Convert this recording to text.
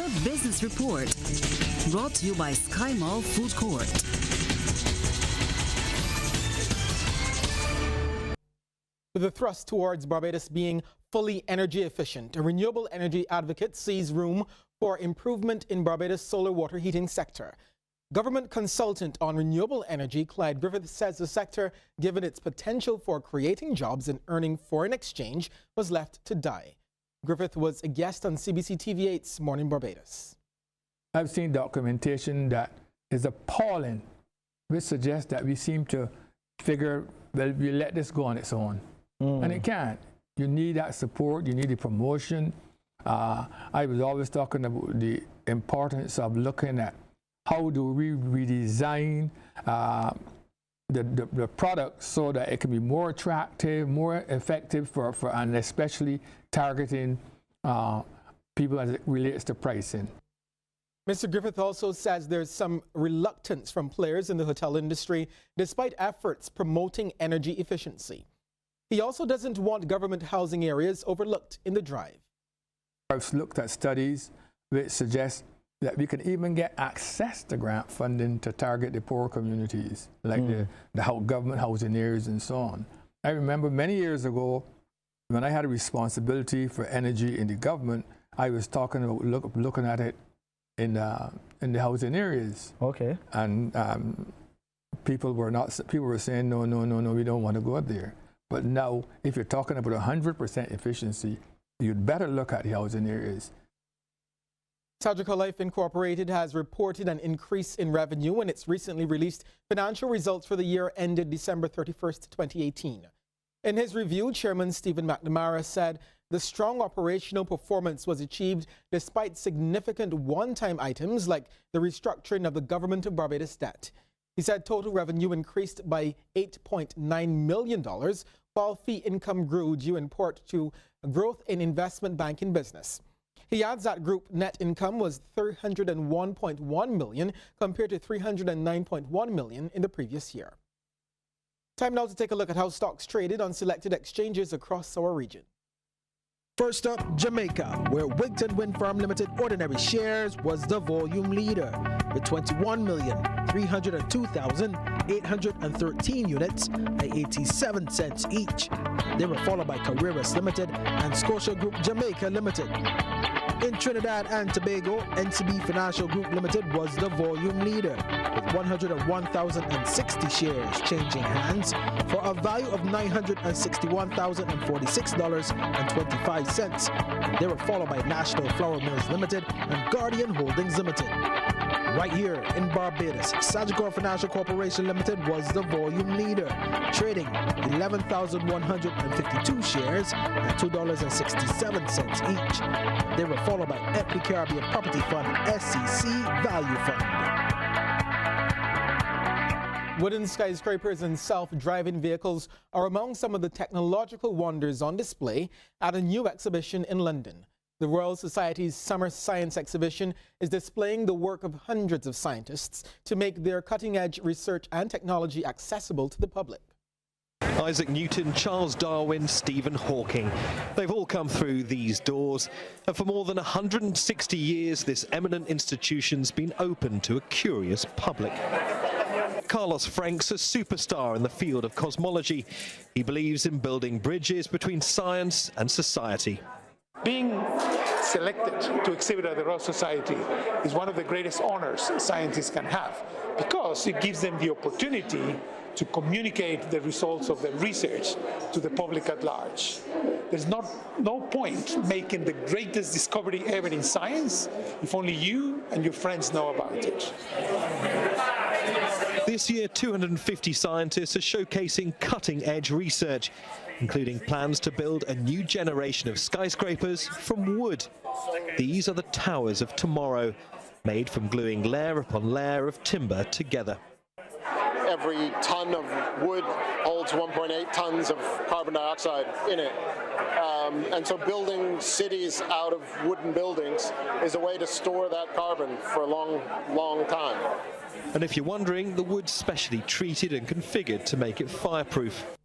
The Business Report, brought to you by Sky Mall Food Court. With a thrust towards Barbados being fully energy efficient, a renewable energy advocate sees room for improvement in Barbados' solar water heating sector. Government consultant on renewable energy Clyde Griffith says the sector, given its potential for creating jobs and earning foreign exchange, was left to die. Griffith was a guest on CBC TV8's Morning Barbados. I've seen documentation that is appalling, which suggests that we seem to figure, well, we let this go on its own. And it can't. You need that support, you need the promotion. I was always talking about the importance of looking at how do we redesign the product so that it can be more attractive, more effective and especially targeting people as it relates to pricing. Mr. Griffith also says there's some reluctance from players in the hotel industry despite efforts promoting energy efficiency. He also doesn't want government housing areas overlooked in the drive. I've looked at studies which suggest that we can even get access to grant funding to target the poor communities, like the government housing areas and so on. I remember many years ago, when I had a responsibility for energy in the government, I was talking about looking at it in the housing areas. Okay. And people were saying, no, we don't want to go up there. But now, if you're talking about 100% efficiency, you'd better look at the housing areas. Sajika Life Incorporated has reported an increase in revenue in its recently released financial results for the year ended December 31st, 2018. In his review, Chairman Stephen McNamara said the strong operational performance was achieved despite significant one-time items like the restructuring of the Government of Barbados debt. He said total revenue increased by $8.9 million, while fee income grew due in part to growth in investment banking business. He adds that group net income was $301.1 million compared to $309.1 million in the previous year. Time now to take a look at how stocks traded on selected exchanges across our region. First up, Jamaica, where Wigton Wind Farm Limited ordinary shares was the volume leader with 21,302,813 units at 87 cents each. They were followed by Carreras Limited and Scotia Group Jamaica Limited. In Trinidad and Tobago, NCB Financial Group Limited was the volume leader with 101,060 shares changing hands for a value of $961,046.25. They were followed by National Flour Mills Limited and Guardian Holdings Limited. Right here in Barbados, Sagicor Financial Corporation Limited was the volume leader, trading 11,152 shares at $2.67 each. They were followed by Equity Caribbean Property Fund SCC Value Fund. Wooden skyscrapers and self-driving vehicles are among some of the technological wonders on display at a new exhibition in London. The Royal Society's Summer Science Exhibition is displaying the work of hundreds of scientists to make their cutting-edge research and technology accessible to the public. Isaac Newton, Charles Darwin, Stephen Hawking. They've all come through these doors, and for more than 160 years, this eminent institution's been open to a curious public. Carlos Frank's a superstar in the field of cosmology. He believes in building bridges between science and society. Being selected to exhibit at the Royal Society is one of the greatest honors scientists can have because it gives them the opportunity to communicate the results of their research to the public at large. There's no point making the greatest discovery ever in science if only you and your friends know about it. This year, 250 scientists are showcasing cutting-edge research, including plans to build a new generation of skyscrapers from wood. These are the towers of tomorrow, made from gluing layer upon layer of timber together. Every ton of wood holds 1.8 tons of carbon dioxide in it. And so building cities out of wooden buildings is a way to store that carbon for a long, long time. And if you're wondering, the wood's specially treated and configured to make it fireproof.